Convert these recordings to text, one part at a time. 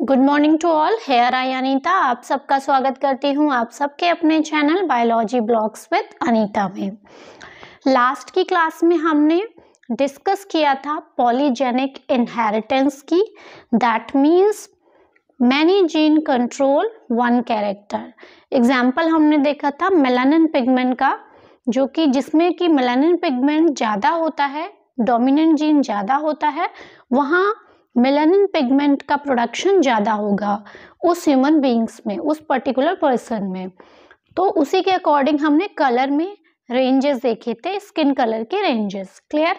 Good morning to all. Here I Anita आप सबका स्वागत करती हूँ आप सबके अपने channel biology blogs with Anita में। लास्ट की क्लास में हमने डिस्कस किया था पॉलीजेनिक इनहेरिटेंस की, that means many gene control one character. Example हमने देखा था मेलानिन पिगमेंट का, जो कि जिसमें कि मेलानिन पिगमेंट ज़्यादा होता है, डोमिनेंट जीन ज़्यादा होता है, वहाँ मेलानिन पिगमेंट का प्रोडक्शन ज़्यादा होगा उस ह्यूमन बीइंग्स में, उस पर्टिकुलर पर्सन में। तो उसी के अकॉर्डिंग हमने कलर में रेंजेस देखे थे, स्किन कलर के रेंजेस। क्लियर?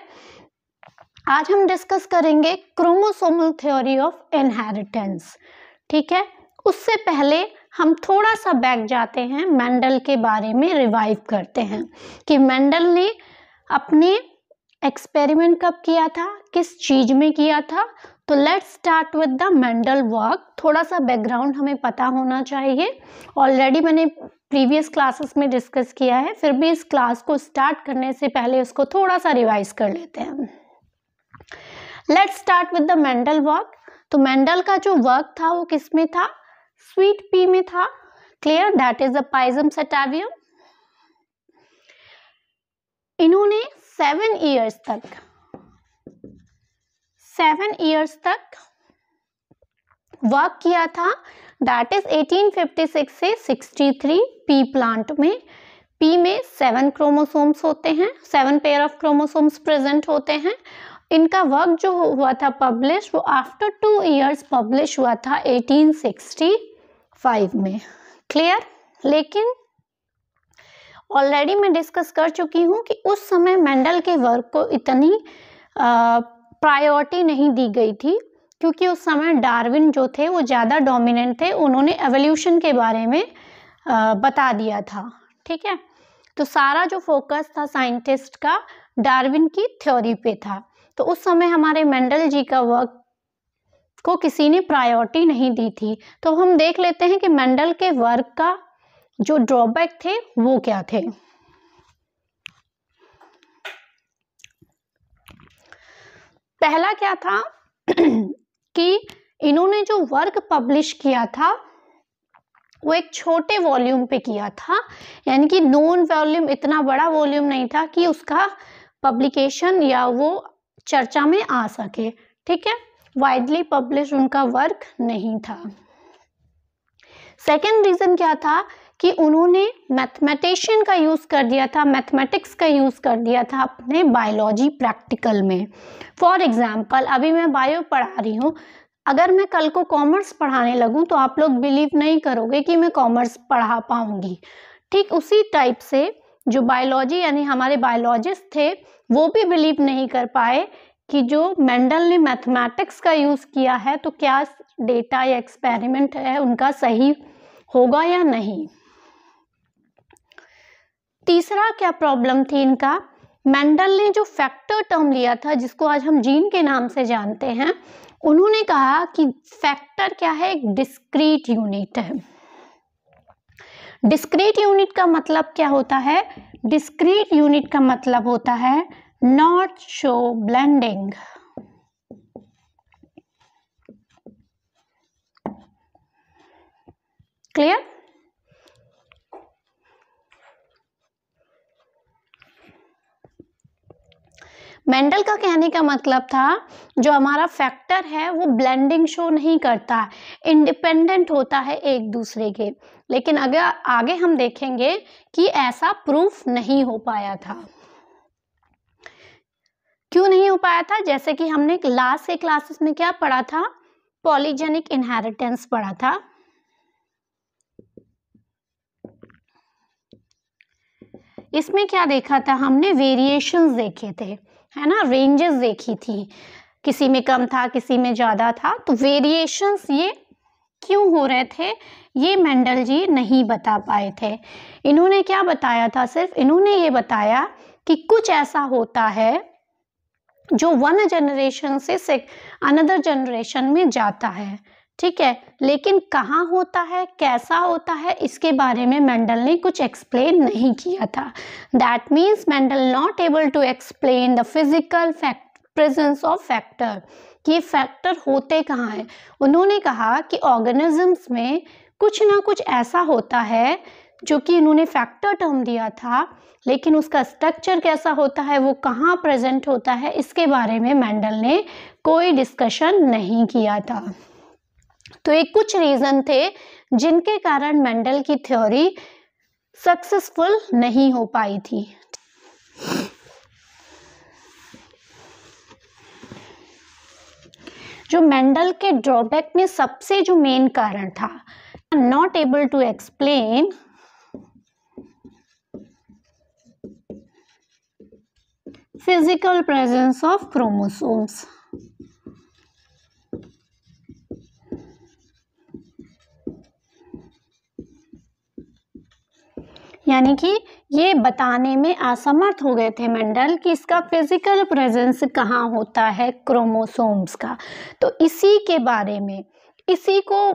आज हम डिस्कस करेंगे क्रोमोसोमल थ्योरी ऑफ इनहेरिटेंस। ठीक है, उससे पहले हम थोड़ा सा बैक जाते हैं, मेंडल के बारे में रिवाइव करते हैं कि मेंडल ने अपने एक्सपेरिमेंट कब किया था, किस चीज में किया था। तो let's start with the Mendel work. थोड़ा सा बैकग्राउंड हमें पता होना चाहिए, ऑलरेडी मैंने प्रीवियस क्लासेस में डिस्कस किया है, फिर भी इस क्लास को स्टार्ट करने से पहले उसको थोड़ा सा रिवाइज कर लेते हैं। Let's start with the Mendel work. तो मेंडल का जो वर्क था वो किस में था? स्वीट पी में था। Clear? That is the pisum sativum. इन्होंने 7 इयर्स तक वर्क किया था, दैट इज 1856 से 63 पी प्लांट में। पी में 7 क्रोमोसोम्स होते हैं, 7 पेयर ऑफ क्रोमोसोम्स प्रेजेंट होते हैं। इनका वर्क जो हुआ था पब्लिश, वो आफ्टर 2 इयर्स पब्लिश हुआ था 1865 में। क्लियर? लेकिन ऑलरेडी मैं डिस्कस कर चुकी हूँ कि उस समय मेंडल के वर्क को इतनी प्रायोरिटी नहीं दी गई थी, क्योंकि उस समय डार्विन जो थे वो ज़्यादा डोमिनेंट थे, उन्होंने एवोल्यूशन के बारे में बता दिया था। ठीक है, तो सारा जो फोकस था साइंटिस्ट का डार्विन की थ्योरी पे था। तो उस समय हमारे मेंडल जी का वर्क को किसी ने प्रायोरिटी नहीं दी थी। तो हम देख लेते हैं कि मेंडल के वर्क का जो ड्रॉबैक थे वो क्या थे। पहला क्या था कि इन्होंने जो वर्क पब्लिश किया था वो एक छोटे वॉल्यूम पे किया था, यानी कि नोन वॉल्यूम, इतना बड़ा वॉल्यूम नहीं था कि उसका पब्लिकेशन या वो चर्चा में आ सके। ठीक है, वाइडली पब्लिश उनका वर्क नहीं था। सेकेंड रीजन क्या था कि उन्होंने मैथमेटिशियन का यूज कर दिया था, मैथमेटिक्स का यूज कर दिया था अपने बायोलॉजी प्रैक्टिकल में। फॉर एग्जाम्पल, अभी मैं बायो पढ़ा रही हूँ, अगर मैं कल को कॉमर्स पढ़ाने लगूँ तो आप लोग बिलीव नहीं करोगे कि मैं कॉमर्स पढ़ा पाऊंगी। ठीक उसी टाइप से जो बायोलॉजी यानी हमारे बायोलॉजिस्ट थे वो भी बिलीव नहीं कर पाए कि जो मेंडल ने मैथमेटिक्स का यूज किया है तो क्या डेटा या एक्सपेरिमेंट है उनका सही होगा या नहीं। तीसरा क्या प्रॉब्लम थी इनका? मेंडल ने जो फैक्टर टर्म लिया था, जिसको आज हम जीन के नाम से जानते हैं, उन्होंने कहा कि फैक्टर क्या है? एक डिस्क्रीट यूनिट है। डिस्क्रीट यूनिट का मतलब क्या होता है? डिस्क्रीट यूनिट का मतलब होता है not show blending. Clear? Mendel का कहने का मतलब था जो हमारा फैक्टर है वो ब्लेंडिंग शो नहीं करता, इंडिपेंडेंट होता है एक दूसरे के। लेकिन अगर आगे हम देखेंगे कि ऐसा प्रूफ नहीं हो पाया था। क्यों नहीं हो पाया था? जैसे कि हमने लास्ट के क्लासेस में क्या पढ़ा था? पॉलीजेनिक इनहेरिटेंस पढ़ा था। इसमें क्या देखा था हमने? वेरिएशंस देखे थे, है ना, रेंजेस देखी थी, किसी में कम था किसी में ज्यादा था। तो वेरिएशंस ये क्यों हो रहे थे ये मेंडल जी नहीं बता पाए थे। इन्होंने क्या बताया था? सिर्फ इन्होंने ये बताया कि कुछ ऐसा होता है जो वन जनरेशन से अनदर जनरेशन में जाता है। ठीक है, लेकिन कहाँ होता है, कैसा होता है, इसके बारे में मेंडल ने कुछ एक्सप्लेन नहीं किया था। That means Mendel not able to explain the physical presence of factor, कि ये फैक्टर होते कहाँ हैं। उन्होंने कहा कि ऑर्गेनिजम्स में कुछ ना कुछ ऐसा होता है जो कि इन्होंने फैक्टर टर्म दिया था, लेकिन उसका स्ट्रक्चर कैसा होता है, वो कहाँ प्रेजेंट होता है, इसके बारे में मेंडल ने कोई डिस्कशन नहीं किया था। तो ये कुछ रीजन थे जिनके कारण मेंडल की थ्योरी सक्सेसफुल नहीं हो पाई थी। जो मेंडल के ड्रॉबैक में सबसे जो मेन कारण था, not able to explain physical presence of chromosomes. यानी कि ये बताने में असमर्थ हो गए थे मेंडल कि इसका फिजिकल प्रेजेंस कहाँ होता है क्रोमोसोम्स का। तो इसी के बारे में, इसी को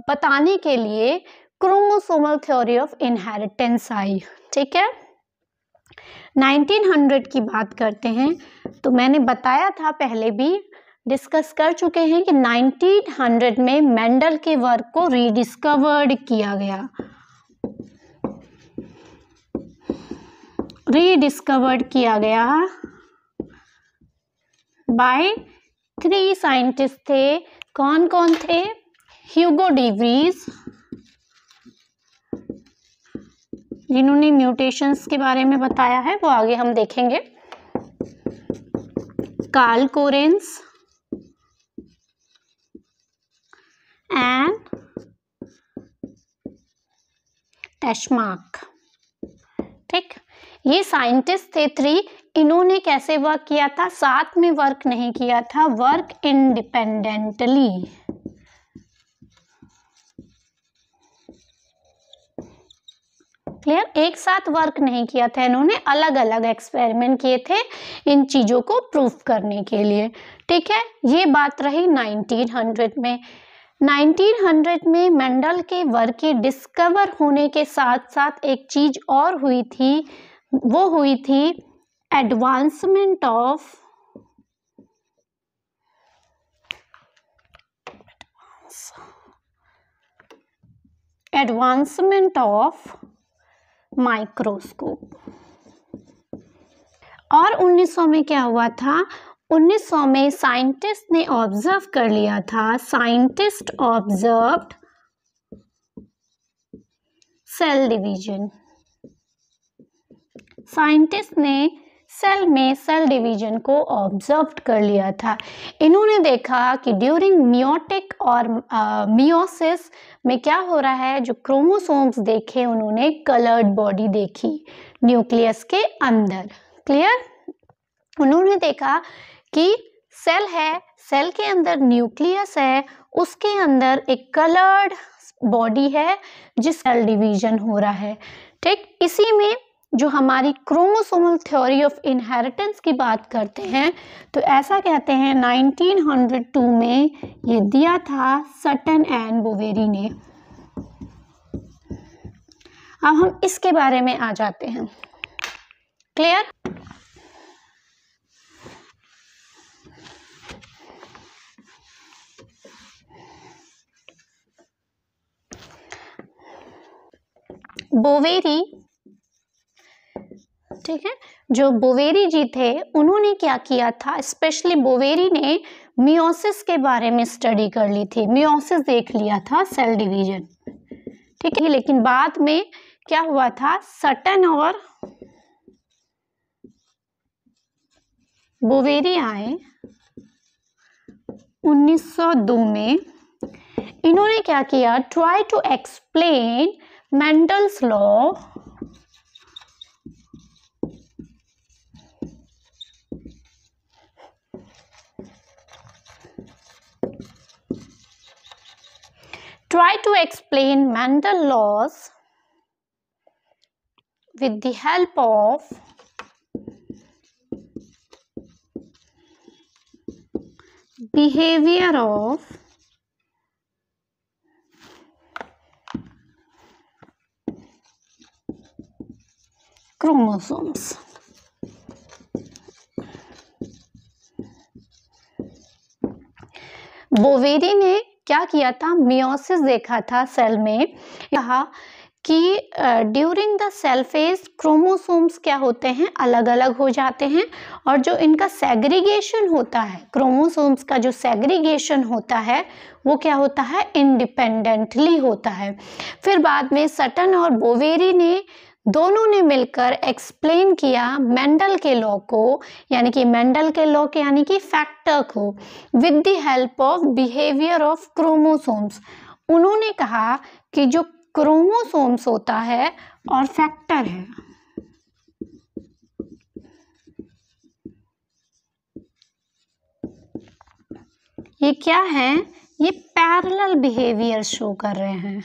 बताने के लिए क्रोमोसोमल थ्योरी ऑफ इनहेरिटेंस आई। ठीक है, 1900 की बात करते हैं। तो मैंने बताया था, पहले भी डिस्कस कर चुके हैं कि 1900 में मेंडल के वर्क को रीडिस्कवर्ड किया गया, रीडिस्कवर्ड किया गया बाय 3 साइंटिस्ट थे। कौन कौन थे? ह्यूगो डी व्रीज, जिन्होंने म्यूटेशंस के बारे में बताया है, वो आगे हम देखेंगे। Carl Correns and Tschermak. ठीक, ये साइंटिस्ट थे 3। इन्होंने कैसे वर्क किया था? साथ में वर्क नहीं किया था, वर्क इंडिपेंडेंटली। क्लियर? एक साथ वर्क नहीं किया था इन्होंने, अलग अलग एक्सपेरिमेंट किए थे इन चीजों को प्रूफ करने के लिए। ठीक है, ये बात रही 1900 में। 1900 में मेंडल के वर्क के डिस्कवर होने के साथ साथ एक चीज और हुई थी, वो हुई थी एडवांसमेंट ऑफ माइक्रोस्कोप। और 1900 में क्या हुआ था? 1900 में साइंटिस्ट ने ऑब्जर्व कर लिया था, scientist observed cell division. Scientist ने सेल में सेल डिवीजन को ऑब्जर्व कर लिया था। इन्होंने देखा कि ड्यूरिंग मियोटिक और मियोसिस में क्या हो रहा है। जो क्रोमोसोम्स देखे उन्होंने, कलर्ड बॉडी देखी न्यूक्लियस के अंदर। क्लियर? उन्होंने देखा कि सेल है, सेल के अंदर न्यूक्लियस है, उसके अंदर एक कलर्ड बॉडी है जिस सेल डिवीजन हो रहा है। ठीक, इसी में जो हमारी क्रोमोसोमल थ्योरी ऑफ इनहेरिटेंस की बात करते हैं, तो ऐसा कहते हैं 1902 में ये दिया था सटन एंड बोवेरी ने। अब हम इसके बारे में आ जाते हैं। क्लियर? बोवेरी, ठीक है, जो बोवेरी जी थे उन्होंने क्या किया था, स्पेशली बोवेरी ने मियोसिस के बारे में स्टडी कर ली थी, मियोसिस देख लिया था, सेल डिवीजन। ठीक है, लेकिन बाद में क्या हुआ था, सटन और बोवेरी आए 1902 में। इन्होंने क्या किया, try to explain Mendel's law Mendel laws with the help of behavior of chromosomes। Boveri ने क्या किया था, मियोसिस देखा था सेल में। कहा कि during the cell phase chromosomes क्या होते हैं, अलग अलग हो जाते हैं, और जो इनका सेग्रीगेशन होता है, क्रोमोसोम्स का जो सेग्रीगेशन होता है वो क्या होता है, इंडिपेंडेंटली होता है। फिर बाद में सटन और बोवेरी ने दोनों ने मिलकर एक्सप्लेन किया मेंडल के लॉ को, यानी कि मेंडल के लॉ के यानी कि फैक्टर को, with the help of behaviour of chromosomes. उन्होंने कहा कि जो क्रोमोसोम्स होता है और फैक्टर है, ये क्या है, ये पैरेलल बिहेवियर शो कर रहे हैं।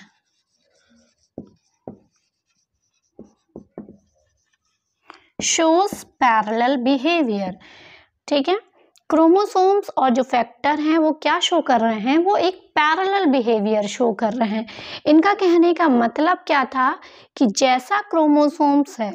शोज पैरेलल बिहेवियर, ठीक है। क्रोमोसोम्स और जो फैक्टर हैं वो क्या शो कर रहे हैं, वो एक पैरेलल बिहेवियर शो कर रहे हैं। इनका कहने का मतलब क्या था कि जैसा क्रोमोसोम्स है,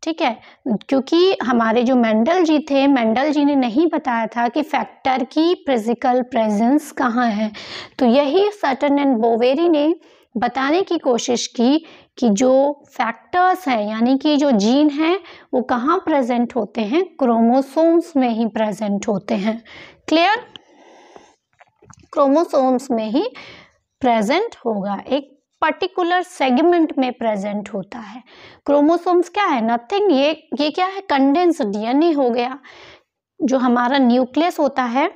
ठीक है, क्योंकि हमारे जो मेंडल जी थे, मेंडल जी ने नहीं बताया था कि फैक्टर की फिजिकल प्रेजेंस कहाँ है, तो यही सटन एंड बोवेरी ने बताने की कोशिश की कि जो फैक्टर्स हैं यानी कि जो जीन हैं वो कहाँ प्रेजेंट होते हैं, क्रोमोसोम्स में ही प्रेजेंट होते हैं। क्लियर, क्रोमोसोम्स में ही प्रेजेंट होगा, एक पर्टिकुलर सेगमेंट में प्रेजेंट होता है। क्रोमोसोम्स क्या है, नथिंग, ये क्या है, कंडेंस डीएनए हो गया। जो हमारा न्यूक्लियस होता है,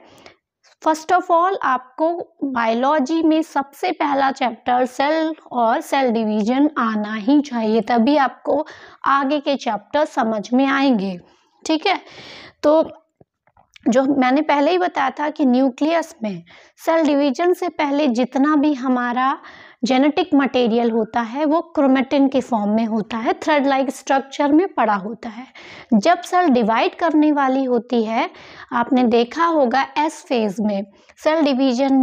फर्स्ट ऑफ ऑल आपको बायोलॉजी में सबसे पहला चैप्टर सेल और सेल डिवीजन आना ही चाहिए, तभी आपको आगे के चैप्टर समझ में आएंगे, ठीक है। तो जो मैंने पहले ही बताया था कि न्यूक्लियस में सेल डिवीजन से पहले जितना भी हमारा जेनेटिक मटेरियल होता है वो क्रोमेटिन के फॉर्म में होता है, थ्रेड लाइक स्ट्रक्चर में पड़ा होता है। जब सेल डिवाइड करने वाली होती है, आपने देखा होगा एस फेज में, सेल डिवीजन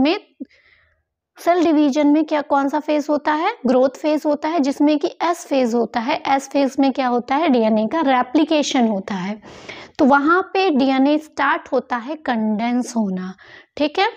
में क्या, कौन सा फेज होता है, ग्रोथ फेज होता है, जिसमें कि एस फेज होता है। एस फेज में क्या होता है, डीएनए का रेप्लिकेशन होता है, तो वहां पे डीएनए स्टार्ट होता है कंडेंस होना, ठीक है।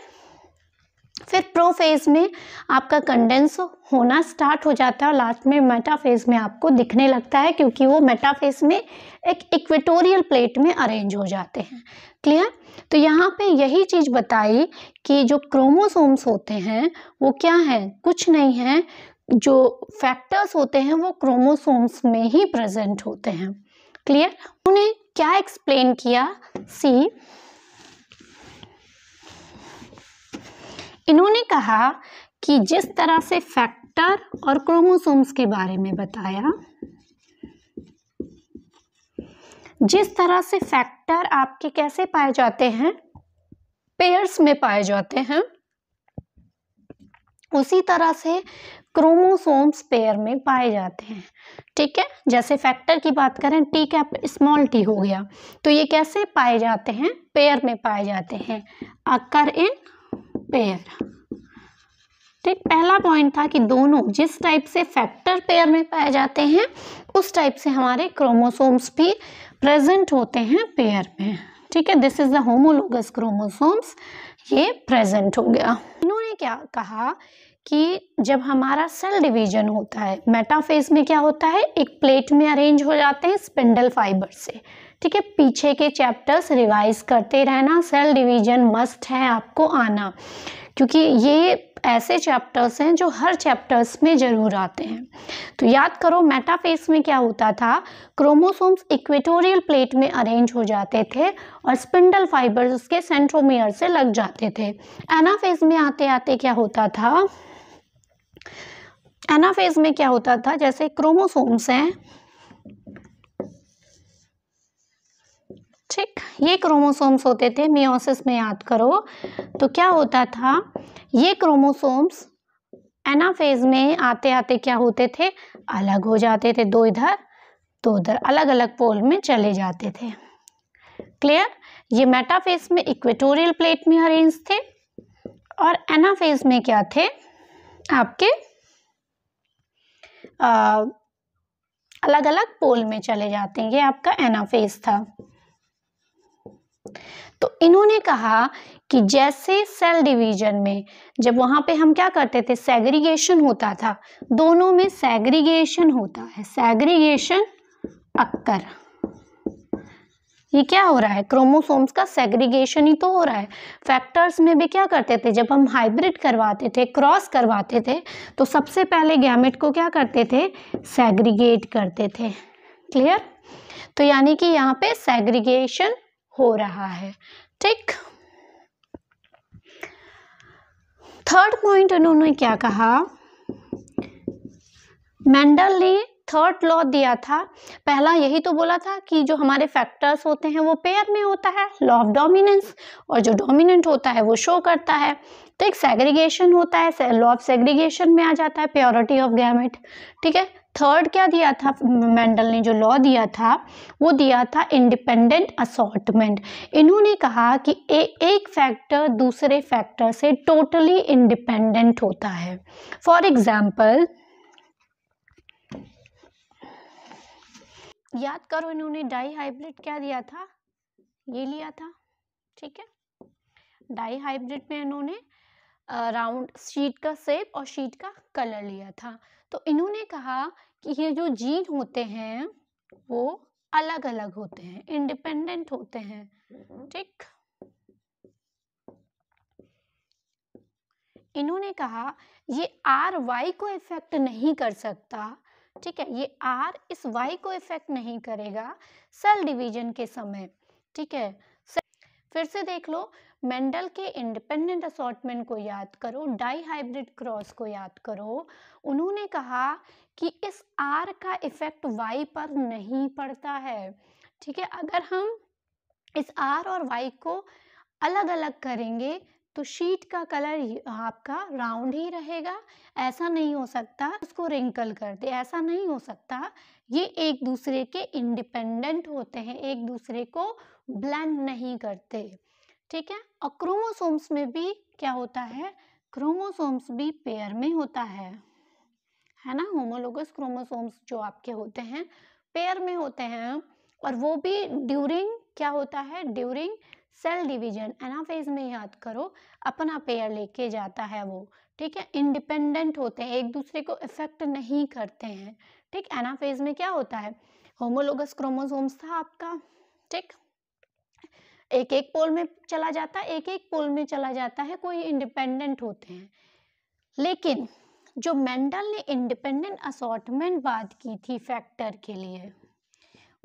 फिर प्रोफेज में आपका कंडेंस होना स्टार्ट हो जाता है और लास्ट में मेटाफेज में आपको दिखने लगता है, क्योंकि वो मेटाफेज में एक इक्वेटोरियल प्लेट में अरेंज हो जाते हैं। क्लियर, तो यहाँ पे यही चीज बताई कि जो क्रोमोसोम्स होते हैं वो क्या है, कुछ नहीं है, जो फैक्टर्स होते हैं वो क्रोमोसोम्स में ही प्रेजेंट होते हैं। क्लियर, उन्हें क्या एक्सप्लेन किया, सी, इन्होंने कहा कि जिस तरह से फैक्टर और क्रोमोसोम्स के बारे में बताया, जिस तरह से फैक्टर आपके कैसे पाए जाते हैं, पेयर्स में पाए जाते हैं, उसी तरह से क्रोमोसोम्स पेयर में पाए जाते हैं, ठीक है। जैसे फैक्टर की बात करें, टी कैप स्मॉल टी हो गया, तो ये कैसे पाए जाते हैं, पेयर में पाए जाते हैं, अकर इन पेयर, ठीक। पहला पॉइंट था कि दोनों जिस टाइप से फैक्टर पेयर में पाए जाते हैं उस टाइप से हमारे क्रोमोसोम्स भी प्रेजेंट होते हैं पेयर में, ठीक है। This is the homologous chromosomes, ये प्रेजेंट हो गया। इन्होंने क्या कहा कि जब हमारा सेल डिवीजन होता है, मेटाफेज में क्या होता है, एक प्लेट में अरेंज हो जाते हैं स्पिंडल फाइबर से, ठीक है। पीछे के चैप्टर्स रिवाइज करते रहना, सेल डिवीजन मस्ट है आपको आना, क्योंकि ये ऐसे चैप्टर्स हैं जो हर चैप्टर्स में जरूर आते हैं। तो याद करो, मेटाफेज में क्या होता था, क्रोमोसोम्स इक्वेटोरियल प्लेट में अरेंज हो जाते थे और स्पिंडल फाइबर्स उसके सेंट्रोमियर से लग जाते थे। एनाफेज में आते आते क्या होता था, एनाफेज में क्या होता था, जैसे क्रोमोसोम्स हैं, ठीक, ये क्रोमोसोम्स होते थे, मियोसिस में याद करो, तो क्या होता था, ये क्रोमोसोम्स एनाफेज में आते आते क्या होते थे, अलग हो जाते थे, दो इधर दो उधर, अलग अलग पोल में चले जाते थे। क्लियर, ये मेटाफेज में इक्वेटोरियल प्लेट में अरेंज थे और एनाफेज में क्या थे, आपके अलग अलग पोल में चले जाते हैं, ये आपका एनाफेज था। तो इन्होंने कहा कि जैसे सेल डिवीजन में जब वहां पे हम क्या करते थे, सेग्रीगेशन होता था, दोनों में सेग्रीगेशन होता है, सेग्रीगेशन अक्कर। ये क्या हो रहा है, क्रोमोसोम्स का सेग्रीगेशन ही तो हो रहा है। फैक्टर्स में भी क्या करते थे, जब हम हाइब्रिड करवाते थे, क्रॉस करवाते थे, तो सबसे पहले गैमेट को क्या करते थे, सेग्रीगेट करते थे। क्लियर? तो यानी कि यहाँ पे सेग्रीगेशन हो रहा है। ठीक, थर्ड पॉइंट उन्होंने क्या कहा, मेंडल ने थर्ड लॉ दिया था। पहला यही तो बोला था कि जो हमारे फैक्टर्स होते हैं वो पेयर में होता है, लॉ ऑफ डोमिनेंस, और जो डोमिनेंट होता है वो शो करता है। तो एक सेग्रीगेशन होता है, लॉ ऑफ सेग्रीगेशन में आ जाता है, प्योरिटी ऑफ गैमेट। ठीक है, थर्ड क्या दिया था मेंडल ने, जो लॉ दिया था वो दिया था इंडिपेंडेंट असॉर्टमेंट। इन्होंने कहा कि एक फैक्टर दूसरे फैक्टर से टोटली इंडिपेंडेंट होता है। फॉर एग्जाम्पल, याद करो इन्होंने डाई हाइब्रिड क्या दिया था, ये लिया था। ठीक है, डाई हाइब्रिड में इन्होंने राउंड शीट का शेप और शीट का कलर लिया था। तो इन्होंने कहा कि ये जो जीन होते हैं वो अलग अलग होते हैं, इंडिपेंडेंट होते हैं। ठीक, इन्होंने कहा ये आर वाई को इफेक्ट नहीं कर सकता। ठीक है, ये आर इस वाई को इफेक्ट नहीं करेगा सेल डिवीजन के समय। ठीक है, फिर से देख लो, मेंडल के इंडिपेंडेंट असॉर्टमेंट को याद करो, डाई हाइब्रिड क्रॉस को याद करो। उन्होंने कहा कि इस आर का इफेक्ट वाई पर नहीं पड़ता है। ठीक है, अगर हम इस आर और वाई को अलग अलग करेंगे तो शीट का कलर आपका राउंड ही रहेगा। ऐसा नहीं हो सकता उसको रिंकल कर दे, ऐसा नहीं हो सकता। ये एक दूसरे के इंडिपेंडेंट होते हैं, एक दूसरे को ब्लेंड नहीं करते। ठीक है, और क्रोमोसोम्स में भी क्या होता है, क्रोमोसोम्स भी पेयर में होता है ना। होमोलोगस क्रोमोसोम्स जो आपके होते हैं पेयर में होते हैं, और वो भी ड्यूरिंग क्या होता है, ड्यूरिंग सेल डिवीजन। एनाफेज में याद करो अपना पेयर लेके जाता है वो। ठीक है, इंडिपेंडेंट होते हैं, एक दूसरे को इफेक्ट नहीं करते हैं। ठीक, एनाफेज में क्या होता है, होमोलोगस क्रोमोसोम्स था आपका। ठीक, एक एक पोल में चला जाता है, एक एक पोल में चला जाता है, कोई इंडिपेंडेंट होते हैं। लेकिन जो मेंडल ने इंडिपेंडेंट असॉर्टमेंट बात की थी फैक्टर के लिए,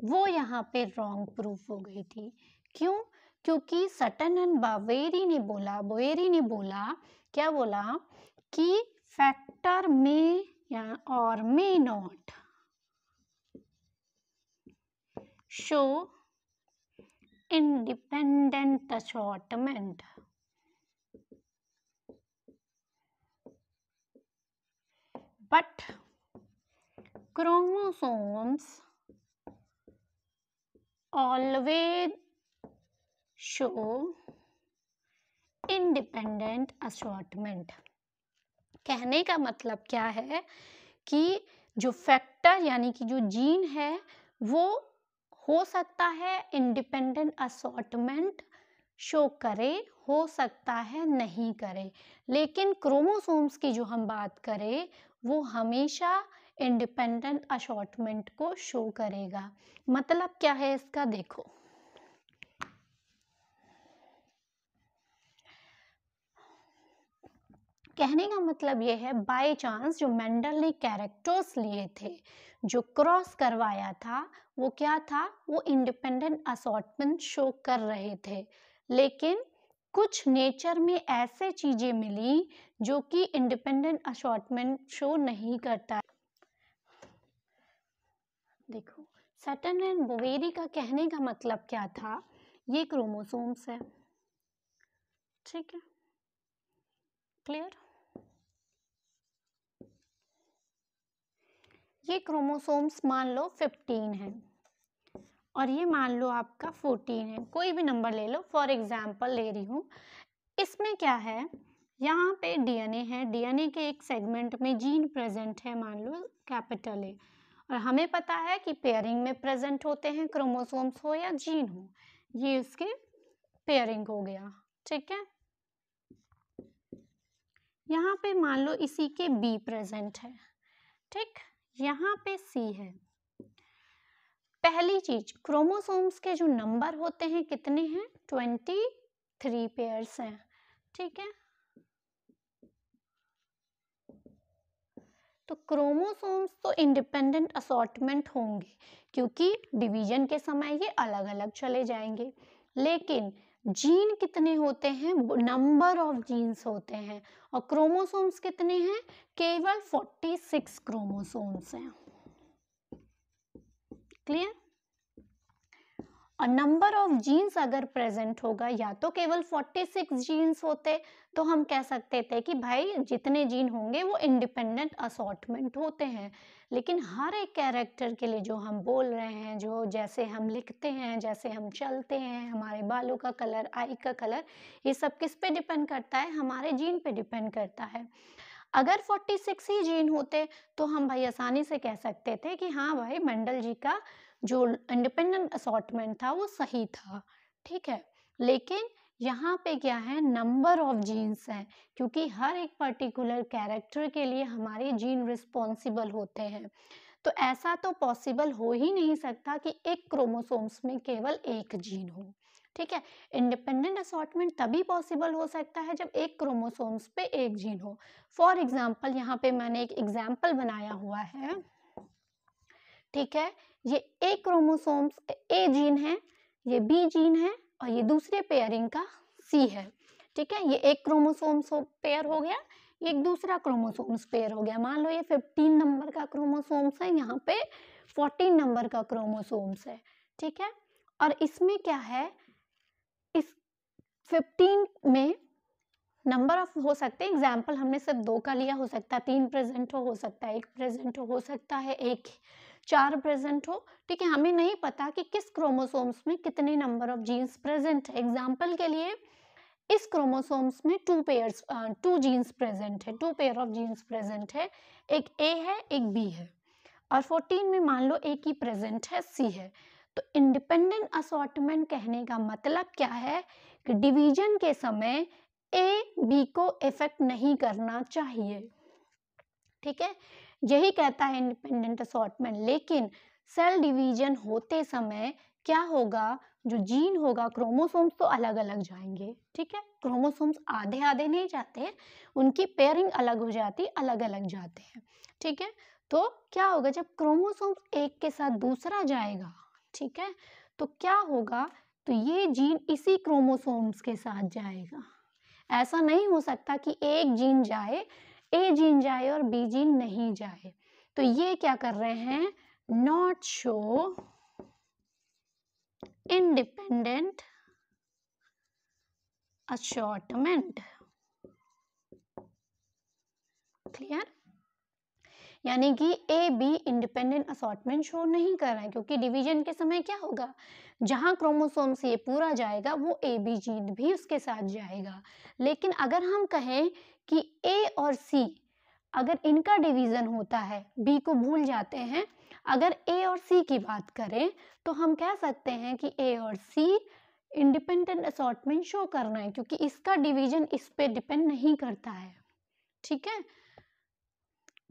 वो यहाँ पे रॉन्ग प्रूफ हो गई थी। क्यों? क्योंकि सटन एंड बोवेरी ने बोला क्या बोला कि फैक्टर में या और may not show independent assortment, but chromosomes always show independent assortment। कहने का मतलब क्या है कि जो फैक्टर यानी कि जो जीन है वो हो सकता है इंडिपेंडेंट असॉर्टमेंट शो करे, हो सकता है नहीं करे, लेकिन क्रोमोसोम्स की जो हम बात करें वो हमेशा इंडिपेंडेंट असॉर्टमेंट को शो करेगा। मतलब क्या है इसका, देखो कहने का मतलब ये है, बाय चांस जो मेंडल ने कैरेक्टर्स लिए थे, जो क्रॉस करवाया था, वो क्या था, वो इंडिपेंडेंट असॉर्टमेंट शो कर रहे थे, लेकिन कुछ नेचर में ऐसे चीजें मिली जो कि इंडिपेंडेंट असॉर्टमेंट शो नहीं करता। देखो, सटन एंड बोवेरी का कहने का मतलब क्या था, ये क्रोमोसोम्स है। ठीक है, क्लियर? ये क्रोमोसोम्स मान लो 15 है और ये मान लो आपका 14 है, कोई भी नंबर ले लो, फॉर एग्जाम्पल ले रही हूँ। इसमें क्या है, यहाँ पे डीएनए है, डीएनए के एक सेगमेंट में जीन प्रेजेंट है, मान लो कैपिटल ए, और हमें पता है कि पेयरिंग में प्रेजेंट होते हैं, क्रोमोसोम्स हो या जीन हो, ये इसके पेयरिंग हो गया, ठीक है। यहाँ पे मान लो इसी के बी प्रेजेंट है, ठीक, यहाँ पे सी है। पहली चीज, क्रोमोसोम्स के जो नंबर होते हैं कितने हैं, 23 पेयर्स हैं, ठीक है। तो क्रोमोसोम्स तो इंडिपेंडेंट असॉर्टमेंट होंगे क्योंकि डिवीजन के समय ये अलग अलग चले जाएंगे, लेकिन जीन कितने होते हैं, नंबर ऑफ जीन्स होते हैं, और क्रोमोसोम्स कितने हैं, केवल 46 क्रोमोसोम्स हैं, क्लियर। और नंबर ऑफ जीन्स अगर प्रेजेंट होगा, या तो केवल 46 जीन्स होते तो हम कह सकते थे कि भाई जितने जीन होंगे वो इंडिपेंडेंट असॉर्टमेंट होते हैं, लेकिन हर एक कैरेक्टर के लिए जो हम बोल रहे हैं, जो जैसे हम लिखते हैं, जैसे हम चलते हैं, हमारे बालों का कलर, आई का कलर, ये सब किस पे डिपेंड करता है, हमारे जीन पे डिपेंड करता है। अगर 46 ही जीन होते तो हम भाई आसानी से कह सकते थे कि हाँ भाई मेंडल जी का जो इंडिपेंडेंट असॉर्टमेंट था वो सही था, ठीक है। लेकिन यहाँ पे क्या है, नंबर ऑफ जीन्स हैं, क्योंकि हर एक पर्टिकुलर कैरेक्टर के लिए हमारे जीन रिस्पॉन्सिबल होते हैं। तो ऐसा तो पॉसिबल हो ही नहीं सकता कि एक क्रोमोसोम्स में केवल एक जीन हो, ठीक है। इंडिपेंडेंट असॉर्टमेंट तभी पॉसिबल हो सकता है जब एक क्रोमोसोम्स पे एक जीन हो। फॉर एग्जाम्पल, यहाँ पे मैंने एक एग्जाम्पल बनाया हुआ है, ठीक है। ये ए क्रोमोसोम्स ए जीन है, ये बी जीन है, और ये दूसरे पेयरिंग का सी है, ठीक है। ये एक क्रोमोसोम्स पेयर हो गया, ये एक दूसरा क्रोमोसोम्स पेयर हो गया। मान लो ये 15 नंबर का क्रोमोसोम्स है, यहाँ पे 14 नंबर का क्रोमोसोम्स है, ठीक है। और इसमें क्या है, इस 15 में नंबर ऑफ हो सकते हैं, एग्जाम्पल हमने सिर्फ 2 का लिया, हो सकता है 3 प्रेजेंट हो सकता है 1 प्रेजेंट हो सकता है 4 प्रेजेंट हो, ठीक है। हमें नहीं पता कि किस क्रोमोसोम्स में कितने नंबर ऑफ जीन्स प्रेजेंट है। एग्जाम्पल के लिए इस क्रोमोसोम्स में 2 जीन्स प्रेजेंट है, 2 पेयर ऑफ जीन्स प्रेजेंट है, एक ए है एक बी है, और 14 में मान लो एक ही प्रेजेंट है, सी है। तो इंडिपेंडेंट असॉर्टमेंट कहने का मतलब क्या है कि डिवीजन के समय ए बी को इफेक्ट नहीं करना चाहिए, ठीक है। यही कहता है इंडिपेंडेंट असॉर्टमेंट। लेकिन सेल डिवीजन होते समय क्या होगा, जो जीन होगा, क्रोमोसोम्स तो अलग अलग जाएंगे, ठीक है। क्रोमोसोम्स आधे आधे नहीं जाते, उनकी पेयरिंग अलग हो जाती, अलग अलग जाते हैं, ठीक है। तो क्या होगा, जब क्रोमोसोम्स एक के साथ दूसरा जाएगा, ठीक है, तो क्या होगा, तो ये जीन इसी क्रोमोसोम्स के साथ जाएगा। ऐसा नहीं हो सकता कि एक जीन जाए, ए जीन जाए और बी जीन नहीं जाए। तो ये क्या कर रहे हैं, not show independent assortment, clear. यानी कि A be independent assortment show नहीं कर रहे हैं, क्योंकि डिवीजन के समय क्या होगा, जहां क्रोमोसोम से ये पूरा जाएगा वो ए बी जीन भी उसके साथ जाएगा। लेकिन अगर हम कहें कि ए और सी, अगर इनका डिवीजन होता है, बी को भूल जाते हैं, अगर ए और सी की बात करें तो हम कह सकते हैं कि ए और सी इंडिपेंडेंट असॉर्टमेंट शो करना है, क्योंकि इसका डिवीजन इस पे डिपेंड नहीं करता है, ठीक है,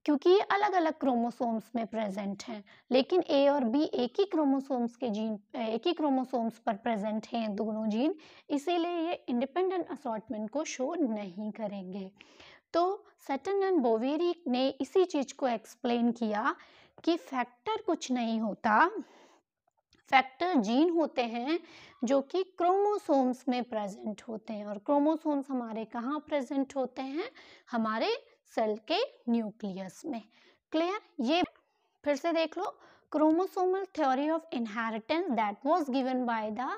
क्योंकि ये अलग अलग क्रोमोसोम्स में प्रेजेंट हैं। लेकिन ए और बी एक ही क्रोमोसोम्स के जीन, एक ही क्रोमोसोम्स पर प्रेजेंट हैं दोनों जीन, इसीलिए ये इंडिपेंडेंट असॉर्टमेंट को शो नहीं करेंगे। तो सटन एंड बोवेरी ने इसी चीज को एक्सप्लेन किया कि फैक्टर कुछ नहीं होता, फैक्टर जीन होते हैं जो कि क्रोमोसोम्स में प्रेजेंट होते हैं, और क्रोमोसोम्स हमारे कहाँ प्रेजेंट होते हैं, हमारे सेल के न्यूक्लियस में, क्लियर। ये फिर से देख लो, chromosomal theory of inheritance that was given by the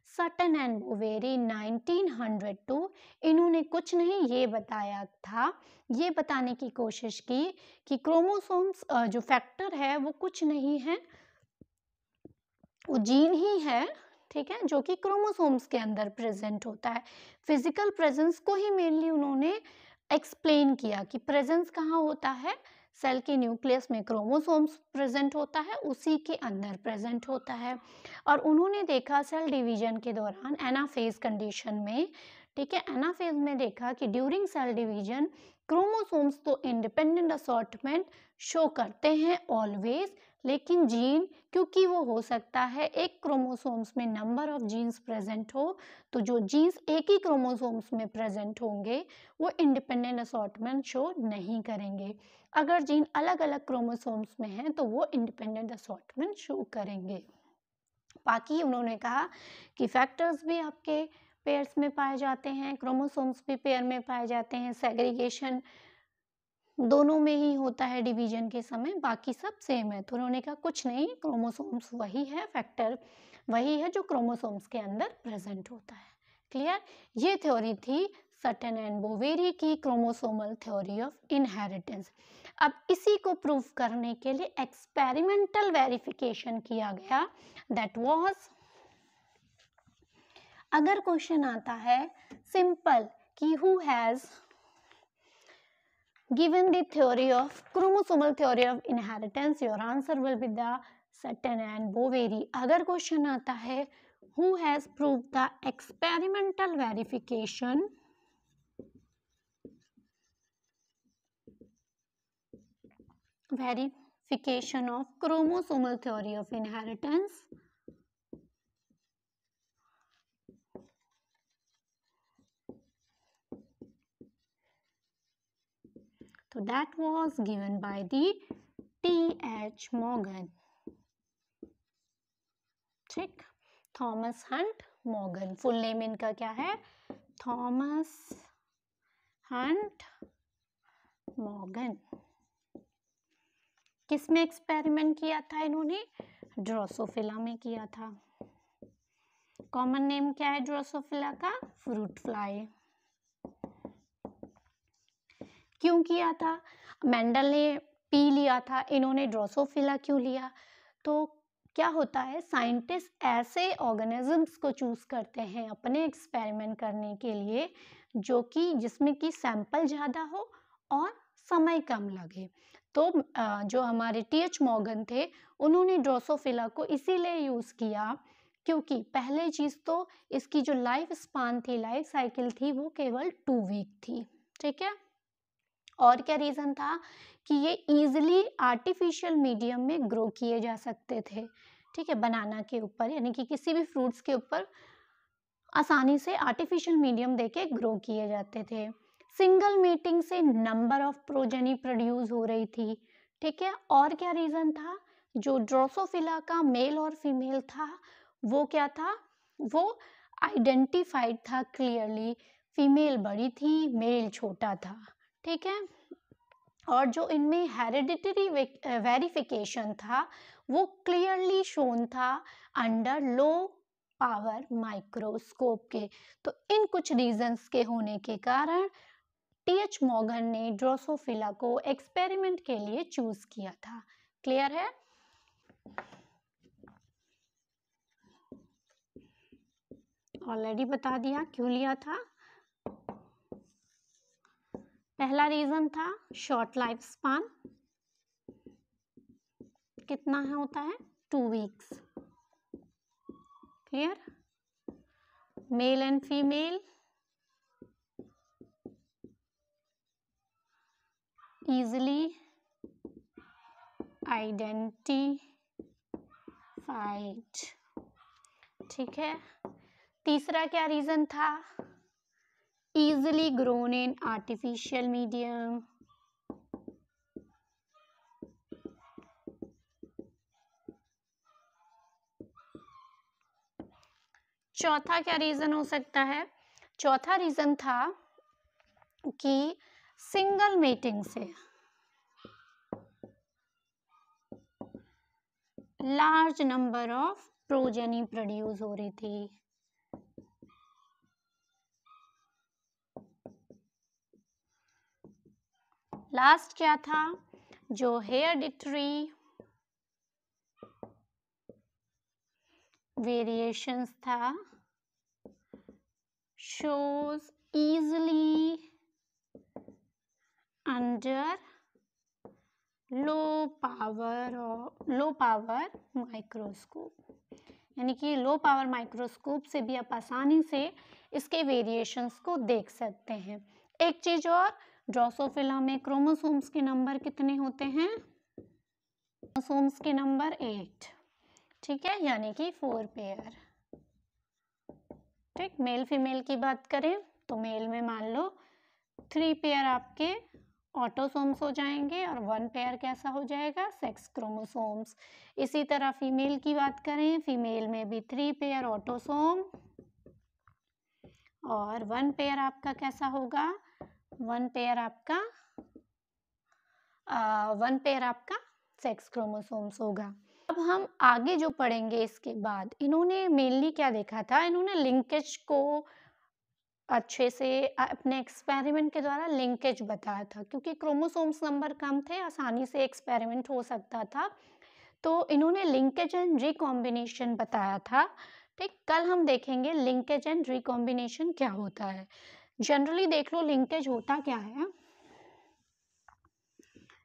Sutton and Boveri 1902। इन्होंने कुछ नहीं ये बताया था, ये बताने की कोशिश की कि क्रोमोसोम्स जो फैक्टर है वो कुछ नहीं है, वो जीन ही है, ठीक है, जो कि क्रोमोसोम्स के अंदर प्रेजेंट होता है। फिजिकल प्रेजेंस को ही मेनली उन्होंने एक्सप्लेन किया कि प्रेजेंस कहाँ होता है, सेल के न्यूक्लियस में क्रोमोसोम्स प्रेजेंट होता है, उसी के अंदर प्रेजेंट होता है। और उन्होंने देखा सेल डिवीजन के दौरान एनाफेज कंडीशन में, ठीक है, एनाफेज में देखा कि ड्यूरिंग सेल डिवीजन क्रोमोसोम्स तो इंडिपेंडेंट असॉर्टमेंट शो करते हैं ऑलवेज, लेकिन जीन, क्योंकि वो हो सकता है एक क्रोमोसोम्स में नंबर ऑफ जीन्स प्रेजेंट हो, तो जो जीन्स एक ही क्रोमोसोम्स में प्रेजेंट होंगे वो इंडिपेंडेंट असॉर्टमेंट शो नहीं करेंगे। अगर जीन अलग अलग क्रोमोसोम्स में हैं तो वो इंडिपेंडेंट असॉर्टमेंट शो करेंगे। बाकी उन्होंने कहा कि फैक्टर्स भी आपके पेयर्स में पाए जाते हैं, क्रोमोसोम्स भी पेयर में पाए जाते हैं, सेग्रीगेशन दोनों में ही होता है डिवीजन के समय, बाकी सब सेम है। तो उन्होंने कहा कुछ नहीं, क्रोमोसोम्स वही है, फैक्टर वही है जो क्रोमोसोम्स के अंदर प्रेजेंट होता है। क्लियर? ये थ्योरी थी सटन एंड बोवेरी की, क्रोमोसोमल थ्योरी ऑफ इनहेरिटेंस। अब इसी को प्रूव करने के लिए एक्सपेरिमेंटल वेरिफिकेशन किया गया, दैट वाज, अगर क्वेश्चन आता है सिंपल कि who has given the theory of chromosomal theory of inheritance, your answer will be the Sutton and Boveri. अगर क्वेश्चन आता है who has proved the experimental verification of chromosomal theory of inheritance, so that was given by the T.H. Morgan. ठीक, Thomas Hunt Morgan, full name इनका क्या है? Thomas Hunt Morgan. किस में experiment किया था इन्होंने? ड्रोसोफिला में किया था। कॉमन नेम क्या है ड्रोसोफिला का? Fruit fly. क्यों किया था? मेंडल ने पी लिया था, इन्होंने ड्रोसोफिला क्यों लिया? तो क्या होता है, साइंटिस्ट ऐसे ऑर्गेनिजम्स को चूज करते हैं अपने एक्सपेरिमेंट करने के लिए जो कि जिसमें कि सैंपल ज़्यादा हो और समय कम लगे। तो जो हमारे टी.एच. मॉर्गन थे, उन्होंने ड्रोसोफिला को इसीलिए यूज़ किया क्योंकि पहले चीज़ तो इसकी जो लाइफ स्पान थी, लाइफ साइकिल थी, वो केवल 2 वीक थी। ठीक है, और क्या रीज़न था कि ये ईजिली आर्टिफिशियल मीडियम में ग्रो किए जा सकते थे। ठीक है, बनाना के ऊपर, यानी कि किसी भी फ्रूट्स के ऊपर आसानी से आर्टिफिशियल मीडियम देके ग्रो किए जाते थे। सिंगल मीटिंग से नंबर ऑफ प्रोजेनी प्रोड्यूस हो रही थी। ठीक है, और क्या रीज़न था? जो ड्रोसोफिला का मेल और फीमेल था वो क्या था? वो आइडेंटिफाइड था क्लियरली, फीमेल बड़ी थी, मेल छोटा था। ठीक है, और जो इनमें हेरिडिटरी वेरिफिकेशन था वो क्लियरली शोन था अंडर लो पावर माइक्रोस्कोप के। तो इन कुछ रीजंस के होने के कारण टी.एच. मॉर्गन ने ड्रोसोफिला को एक्सपेरिमेंट के लिए चूज किया था। क्लियर है? ऑलरेडी बता दिया क्यों लिया था। पहला रीजन था शॉर्ट लाइफ स्पान, कितना है होता है? 2 weeks. Clear? Male and female easily identified। ठीक है, तीसरा क्या रीजन था? easily grown in artificial medium। चौथा क्या रीजन हो सकता है? चौथा रीजन था कि सिंगल मीटिंग से large number of progeny produce हो रही थी। लास्ट क्या था? जो हेरिडिटरी वेरिएशंस था shows easily under low power microscope, यानी कि लो पावर माइक्रोस्कोप से भी आप आसानी से इसके वेरिएशंस को देख सकते हैं। एक चीज और, ड्रोसोफिला में क्रोमोसोम्स के नंबर कितने होते हैं? क्रोमोसोम्स के नंबर 8, ठीक है, यानी कि 4 पेयर। ठीक, मेल फीमेल की बात करें तो मेल में मान लो 3 पेयर आपके ऑटोसोम्स हो जाएंगे और 1 पेयर कैसा हो जाएगा? Sex chromosomes. इसी तरह फीमेल की बात करें, फीमेल में भी 3 पेयर ऑटोसोम और 1 पेयर आपका कैसा होगा? 1 पेयर आपका सेक्स क्रोमोसोम्स होगा। अब हम आगे जो पढ़ेंगे इसके बाद, इन्होंने मेनली क्या देखा था? इन्होंने लिंकेज को अच्छे से अपने एक्सपेरिमेंट के द्वारा लिंकेज बताया था, क्योंकि क्रोमोसोम्स नंबर कम थे, आसानी से एक्सपेरिमेंट हो सकता था, तो इन्होंने लिंकेज एंड रिकॉम्बिनेशन बताया था। ठीक, कल हम देखेंगे लिंकेज एंड रिकॉम्बिनेशन क्या होता है। जनरली देख लो लिंकेज होता क्या है।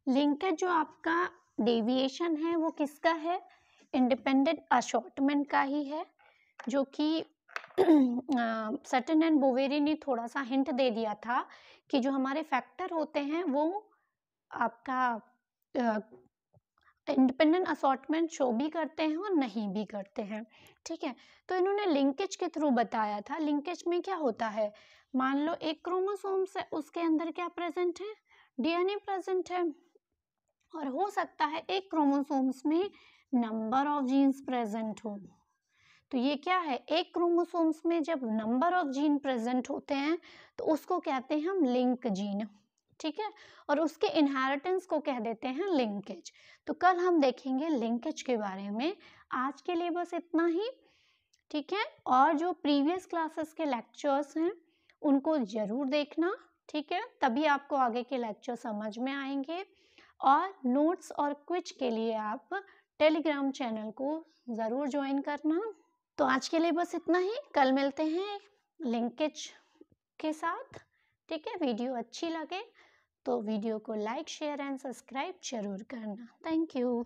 लिंकेज जो आपका डेविएशन है वो किसका है? इंडिपेंडेंट असॉर्टमेंट का ही है, जो कि सटन एंड बोवेरी ने थोड़ा सा हिंट दे दिया था कि जो हमारे फैक्टर होते हैं वो आपका इंडिपेंडेंट असॉर्टमेंट शो भी करते हैं और नहीं भी करते हैं। ठीक है, तो इन्होंने लिंकेज के थ्रू बताया था। लिंकेज में क्या होता है? मान लो एक क्रोमोसोम्स है, उसके अंदर क्या प्रेजेंट है? डीएनए प्रेजेंट है, और हो सकता है एक क्रोमोसोम्स में नंबर ऑफ जीन्स प्रेजेंट हो। तो ये क्या है? एक क्रोमोसोम्स में जब नंबर ऑफ जीन प्रेजेंट होते हैं तो उसको कहते हैं हम लिंक जीन, ठीक है, और उसके इनहेरिटेंस को कह देते हैं लिंकेज। तो कल हम देखेंगे लिंकेज के बारे में। आज के लिए बस इतना ही, ठीक है, और जो प्रीवियस क्लासेस के लेक्चर्स हैं उनको जरूर देखना, ठीक है, तभी आपको आगे के लेक्चर समझ में आएंगे। और नोट्स और क्विज के लिए आप टेलीग्राम चैनल को ज़रूर ज्वाइन करना। तो आज के लिए बस इतना ही, कल मिलते हैं लिंकेज के साथ, ठीक है। वीडियो अच्छी लगे तो वीडियो को लाइक, शेयर एंड सब्सक्राइब जरूर करना। Thank you.